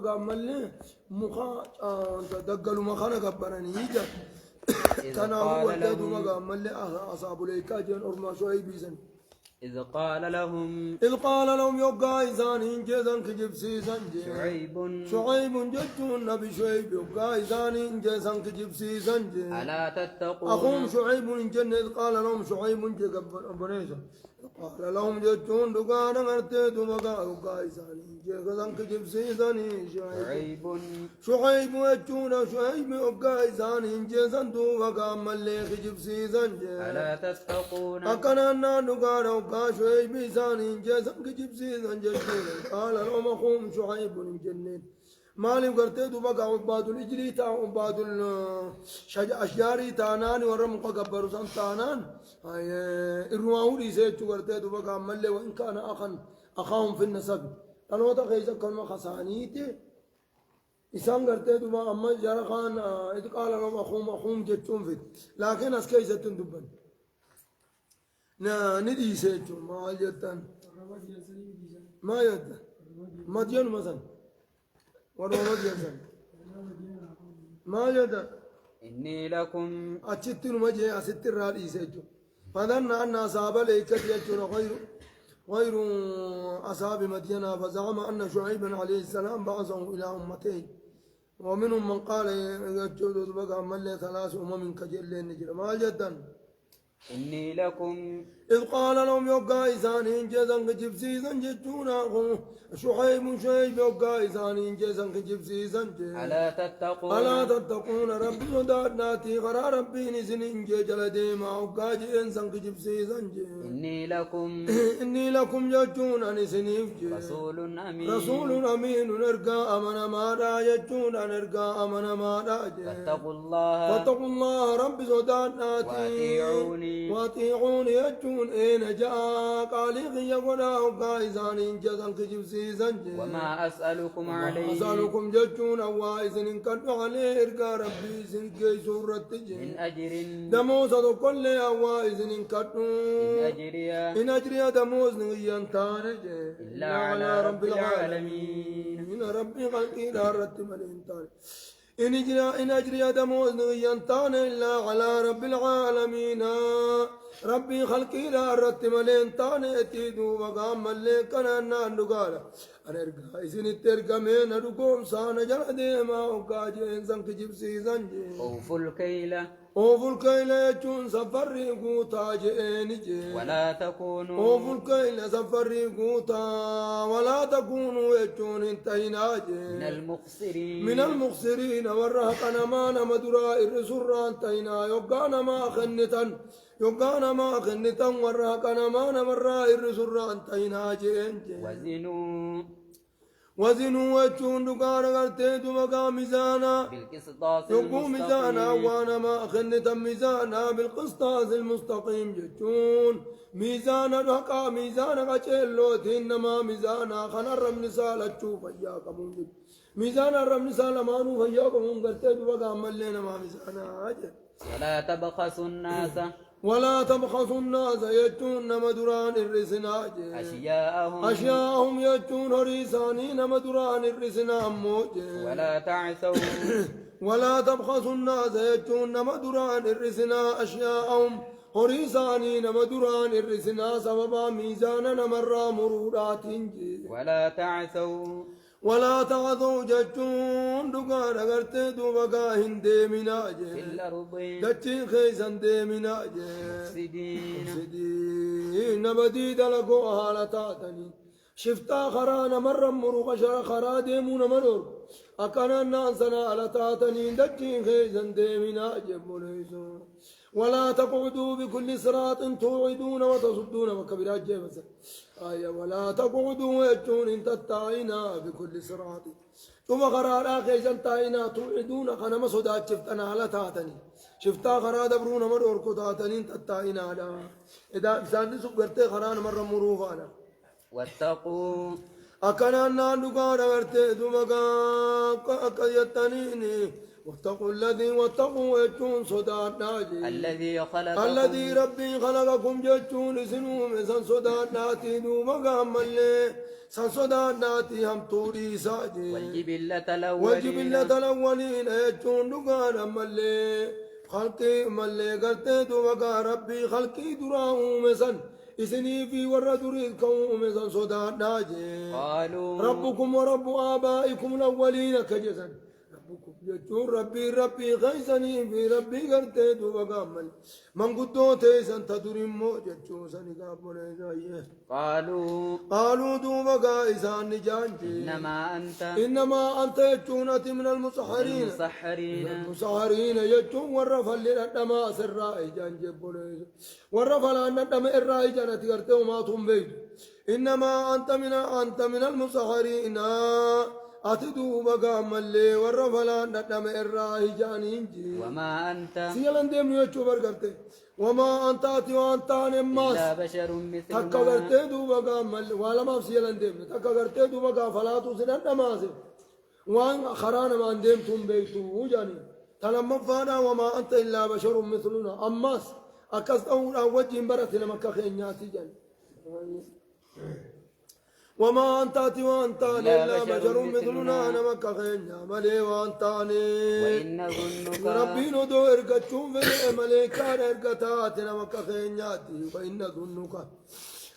قام ملي مخا دقلوا مخانا قبرني يجا تناو ولد دوما قام ملي أصحاب ليكا جن أرما شوي بيزن إذ قال لهم يوقع إنسان إنجازا كجب سيسان شعيب جتون نبي شعيب يوقع إنسان إنجازا كجب سيسان ألا تتقون أخوهم شعيب إنجن إذ قال لهم شعيب جب بنيسا قال لهم جتون دقانا مرتد ومقا يوقع إنسان إنجازا كجب سيسان شعيب يجون شعيب يوقع إنسان إنجازا دوما ملي كجب سيسان ألا تتقون أكنا دقانا شعيب إنسان إنجازا كجب سيسان قال لهم أخوهم شعيب إنجنين مالي قرتي دوبا عباد الإجري تا عباد الأشجاري تانان ورم قبر سان تانان الرواولي سيتشو قرتي دوبا عمل وإن كان أخاهم في النسب أنا وتا خيزا كلمة خسانيتي إسان قرتي دوبا أما جرخان إذ قال لهم أخوهم جتشون فيت لكن أسكيزة دبن ندي سيتشو ما جتن ما يد مدين مثلا ورمض يزن ما جد إني لكم أشتن مجيء أستر رأي سجوا فظن أن أصحاب الأيكة يجون غير أصحاب مدينة فزعم أن شعيبا عليه السلام بعثه إلى أمتين ومنهم من قال يجود بقى ملي 3 أمم كجلين نجر ما جدا إني لكم إذ قال لهم يوقع إسان إنجازا كجبسيسا جتونا شعيب يوقع إسان إنجازا كجبسيسا ألا تتقون ربي صداتناتي غرا ربي نسن إنجي جلدي ما وقع جئنسا كجبسيسا إني لكم جتونا نسنيف رسول أمين نرقى أمنا مادا جتونا نرقى أمنا مادا فاتقوا الله ربي صداتناتي وأطيعوني يجون إن جاء قالي يقولا وقايزان إنجازا كجبسيسا وما أسألكم عليه أسألكم جتون أوايزن إن كنتوا عليه إرقى ربي سنكي سورة من أجر دموز كل أوايزن إن كنتوا إن أجري دموز نغيان تانج إلا على رب العالمين إن ربي خلقي لا رتب الإنتان إن أجري دموز نغيان تان إلا على رب العالمين ربي خلقي لا رتب الإنتان اتيدو وقام ملك أنا نقال أنا أرقى إذن الترقى من أرقوم سانا جلدي ما أقاج إنسان كجيب سيزان أوفوا الكيلة يجون سفري قوتا جئني ولا تكونوا أوفوا الكيلة سفري قوتا ولا تكونوا يجون انتهينا من المخسرين ورهقنا ما نمدراء الرسران تهينا يوقانا ما خنتا ورهقنا ما نمراء الرسران تهينا جئن وزنوا وجون دقانا قرتيتو مقا ميزانا يقو ميزانا وانا ما خنتا ميزانا بالقسطاس المستقيم جتون ميزانا رقا ميزانا قچلو تنما ميزانا خنر رمنسالة تشوف اياكم ميزانا رمنسالة مانو فياكم قرتيتو مقا ملينا ما ميزانا ولا تبخسوا الناس يجون مدران الرسناج أشياءهم يجون ريسانين مدران الرسنا موج ولا تبخسوا الناس يجون مدران الرسنا أشياءهم ريسانين مدران الرسنا سببا ميزانا مرة مرورات ولا تعثوا جتون دقان أغرتي دوبقا هندي مناج دتين خيسان دي مناج مفسدين نبديد لكو حالتاتني شفتا خرانا مرة مروق شرا خرا ديمون منور أكنا نانسنا حالتاتني دتين خيسان دي مناج بوليسو ولا تقعدوا بكل صراط توعدون وتصدون وكبرات جيبسا ولا تقعدوا يجون انت التعينا بكل صراط ثم قرارا خيشان تعينا توعدون خنم صدات شفتنا على تاتني شفتا خرا دبرون مرور كتاتني انت التعينا على إذا إنسان سبقرتي خران مرة مروفانا واتقوا أكنا نانوكا رغرتي دمكا أكيتنيني واتقوا يجون صدات ناجي الذي ربي خلقكم جتون سنوم سن صدات ناتي دومكا ملي سنصدا ناتي هم توري ساجي والجبلة الأولين والجبلة الأولين يجون دقان ملي خلقي ملي قرتي دوبا ربي خلقي دراهم مسن إسني في ورد رزقهم مسن صدا ناجي قالوا ربكم ورب آبائكم الأولين كجسن ربكم يجون ربي غيثني في ربي قرتي دوبا قامل من قدو تيسن تدرمو جتشو سني قابل قالوا دوبا قائسان نجانجي إنما أنت يجونة من المسحرين المسحرين يجون ورفا لنما سرائي جانجي بوليس ورفا لنما الرائي جانت قرتي وما تنبيت إنما أنت من المسحرين أتدو بقى ملي ورفلان ندم الراهي جانينجي وما أنت سيلان ديم يوچو برغرتي وما أنت أتي وأنت نماس إلا بشر مثلنا تكغرتي دو بقى ملي ولا ما سيلان ديم تكغرتي دو بقى فلاتو سنن نماسي وان خران ما ديم تم بيتو جاني تلما فانا وما أنت إلا بشر مثلنا أماس أكستون وجه برت لما كخينياتي جاني وما أنت أتي وأنت إلا بشر مثلنا أنا مكة خينيا ملي وأنت وإن ظنك ربي ندو إرقتشون في مليكان إرقتات أنا مكة خينياتي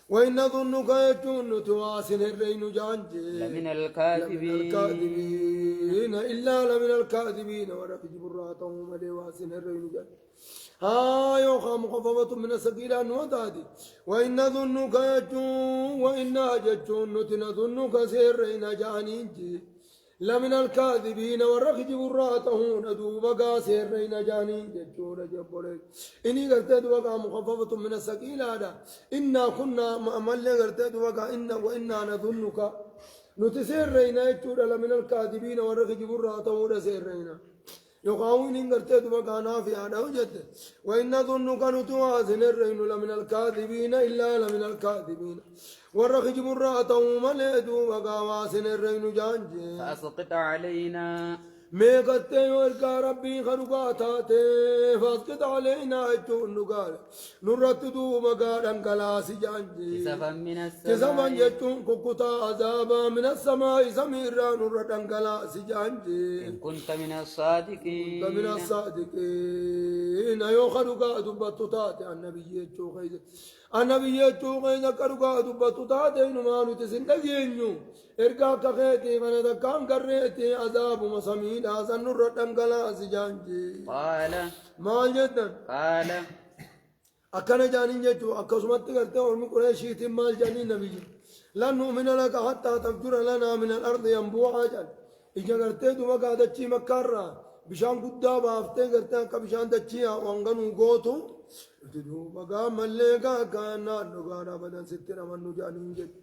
وإن ظنك يجون تواسن الرين جانجي لمن الكاذبين إلا لمن الكاذبين ورفج براتهم ملي واسن الرين جانجي يوخا مخففة من السقيلة نوتادي وإن ظنك يجون وإن أججون نتنظنك سيرين جانينجي لمن الكاذبين والرخج براته ندوبك سيرين جانينجي جون جبولي إني قرتد وقع مخففة من السقيلة إنا كنا مأمل قرتد وقع وإنا نظنك نتسيرين يجون لمن الكاذبين والرخج براته سيرين يقاوين إنقرتد وقانا في عدا وجد وإن ظنك نتوازن الرين لمن الكاذبين إلا لمن الكاذبين والرخج مراتهم مليدو وقاواسن الرين جانجي فأسقط علينا ميقتي ورقا ربي خلقاتاتي فاسقط علينا اجون نقال نرتدو مقالا كلاسي جانجي كسفا جتون كوكتا عذابا من السماء سميرا نرتن كلاسي جانجي إن كنت من الصادقين أيو خلقا دبتو تاتي النبي يجو خيزة النبي يجو خيزة خلقا دبتو تاتي نمانو تسندقينيو إرقا كخيتي من دكان كريتي عذاب مسامين حسن نرتن كلاسي جانجي ما جدا أكنا جانين جتو أكسمت كرتي ورمي قريشيتي مال جانين نبي لن نؤمن لك حتى تفجر لنا من الأرض ينبوعا جان إجا كرتي دوما قادتشي مكارا بشان قدا بافتي كرتي كبشان دتشي وانغنو غوتو دوما قام مليكا كانا نغانا بدن ستنا من جانين جت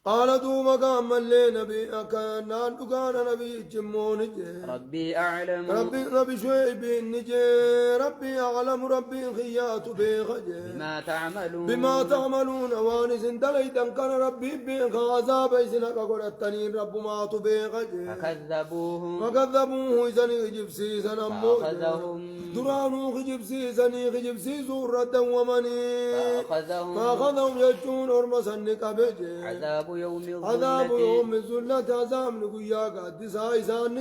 قال دوما قام اللي نبي أكانا نغانا نبي جمون جي ربي أعلم ربي شويب نجي ربي أعلم ربي خيات بيخجي بما تعملون وانس دليتا كان ربي بيخ عذاب إسنك قلتنين رب ما تبيخجي فكذبوه إذن خجبسي سنمو درانو خجبسي سني خجبسي زورة ومني فأخذهم يجون أرمسن كبجي عذاب يوم الظلة عذاب نقويا قادسا إسان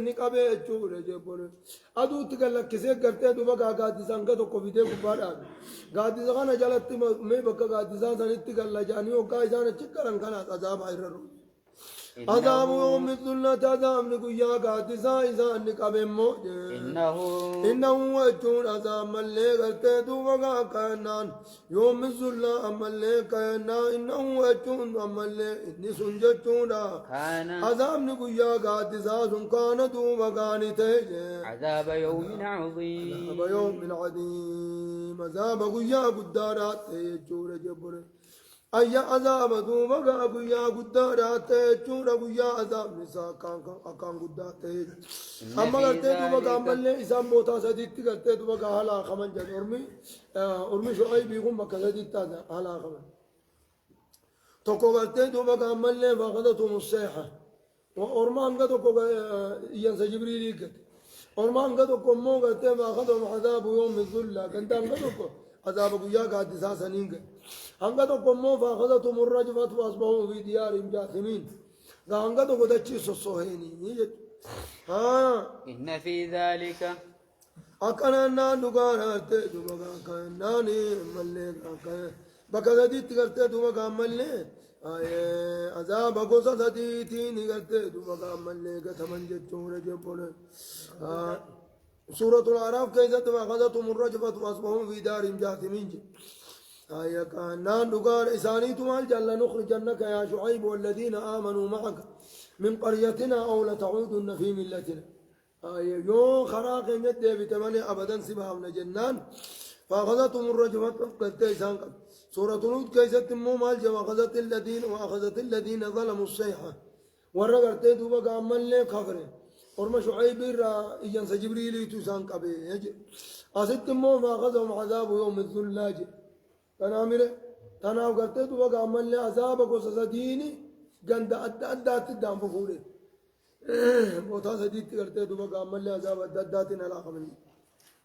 نقبه اچور جبور أدو تقلق كسي کرتے دو بقا قادسا انگا تو قفیده کبارا قادسا خانا جلت میں بقا قادسا سنت قلق جانی وقا إسان چکر انکانا عذاب آئر رو عذاب يوم الظلة عذاب نقويا قادسا إسان نقبه موجه إنه وجون عذاب ملي کرتے دو بقا کانان يوم الظلة أملي كانا إنه وجون أملي إني سنجتونا عذاب نقويا قادسا سنكان دو بقا نتيجه عذاب يوم عظيم عذاب قويا قدارات يجور جبر أي عذاب دوبا قويا قدارات يجور قويا عذاب نساء كان قدارات أما قرتي دوبا عمل إسام بوتا سديت قرتي دوبا حالا خمن جد أرمي شعيب يقوم بك سديت حالا خمن تقو قرتي دوبا عمل فأخذتهم الصيحة وأرمان قدوكو ينسى جبريل يقت أرمان قدوكو مو قرتي فأخذهم عذاب يوم الظلة كنتان قدوكو عذاب قويا قاد ساسنين هنگا قمو فاخذتهم الرجفة فاصبحوا في ديارهم جاثمين هنگا قدتشي سوسوهيني إن في ذلك أكننا نقارت دوما كناني ملك بكذا تقرت دوما ملك عذاب قصة تيني قرت دوما ملك تمنجت شورة جبل سورة الأعراف كيف أخذتهم الرجفة فأصبحوا في دارهم جاثمين كنا نقار إساني تمال جل نخرجنك يا شعيب والذين آمنوا معك من قريتنا أو لتعودن في ملتنا يو خراق يد بتمني أبدا سبهم جنان فأخذتهم الرجفة قد إسان سورة هود كيف تمو مال وأخذت الذين ظلموا الصيحة ورقرت دوبا عمل لي خبره ورما شعيب إيجان سجبريل تسان قبي أسد مو فأخذهم عذاب يوم الذلاج تنامره تناو قرت دوبا عمل لي عذاب قصص ديني جند أدى تدام ففوله بوتا سديت قرت دوبا عمل لي عذاب أدى نلا خمني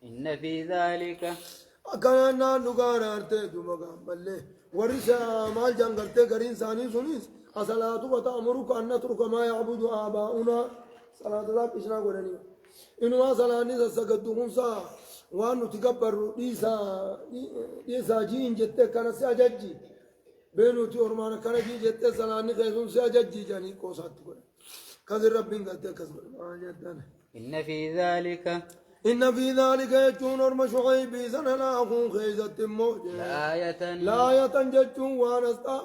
إن في ذلك أكنا نقار أرت دوبا عمل لي ورثا مال جان قرت قرين ساني سنيس أصلاة وتأمرك أن نترك ما يعبد آباؤنا صلاة الله إشنا قرني إنما صلاة نيسا سقدهم سا وأنو تكبر ديسا جين جتة كان سياججي بينو تورمان كان جي جتة صلاة نيسا سياججي جاني قوسات قرن كذر ربين قد كسبر إن في ذلك إن في ذلك يجون ورم شعيب سنة لا أخون خيزة موجة لا يتنججون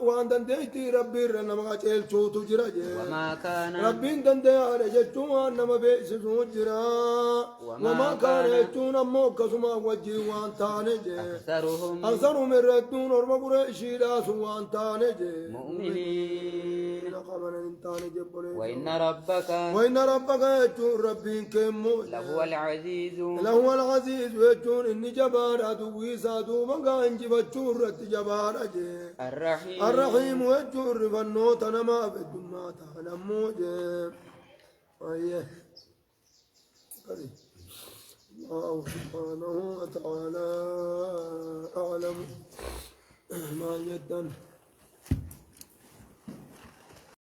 وان دنديتي ربي رنما قتل شو تجرى وما كان ربي دندي على ججون وانما بيس سجرى وما كان يجون أموك سما وجي وان تانج أكثرهم الردون ورم قريشي راس وان تانج مؤمنين وإن ربك يجون ربي كمو لهو العزيز لهو العزيز ويجون إني جبار أدوي سادو مقا إنجي بجور رت جبار الرحيم ويجون رفنو تنما بدما تنمو جيب الله سبحانه وتعالى أعلم ما يدن